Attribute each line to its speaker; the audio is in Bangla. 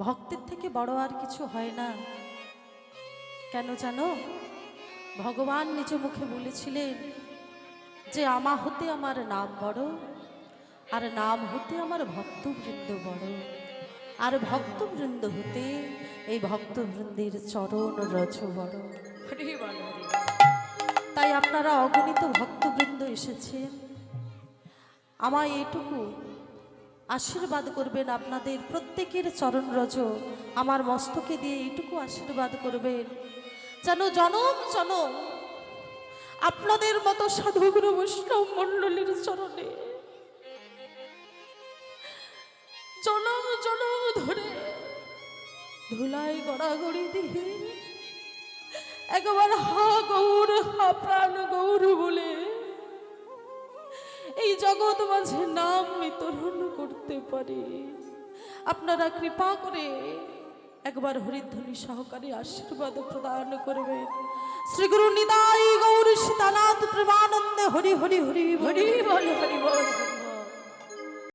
Speaker 1: ভক্তের থেকে বড় আর কিছু হয় না। কেন জানো? ভগবান নিজ মুখে বলেছিলেন যে আমা হতে আমার নাম বড়, আর নাম হতে আমার ভক্তবৃন্দ বড়, আর ভক্তবৃন্দ হতে এই ভক্তবৃন্দের চরণ রজ বড়। তাই আপনারা অগণিত ভক্তবৃন্দ এসেছেন, আমায় এটুকু আশীর্বাদ করবেন, আপনাদের প্রত্যেকের চরণ রজ আমার মস্তকে দিয়ে এইটুকু আশীর্বাদ করবেন যেন জনম জনম আপনাদের মতো সাধুগুরু বৈষ্ণব মণ্ডলীর চরণে জনম জনম ধরে ধুলাই গড়াগড়ি দিয়ে একবার হা গৌর হা প্রাণ গৌর বলে এই জগৎ মাঝে নাম বিতরণ করতে পারি। আপনারা কৃপা করে একবার হরিধ্বনি সহকারে আশীর্বাদ প্রদান করবেন। শ্রী গুরু নিতাই গৌর সীতানাথ প্রেমানন্দে হরি হরি হরি হরি বল হরি বল।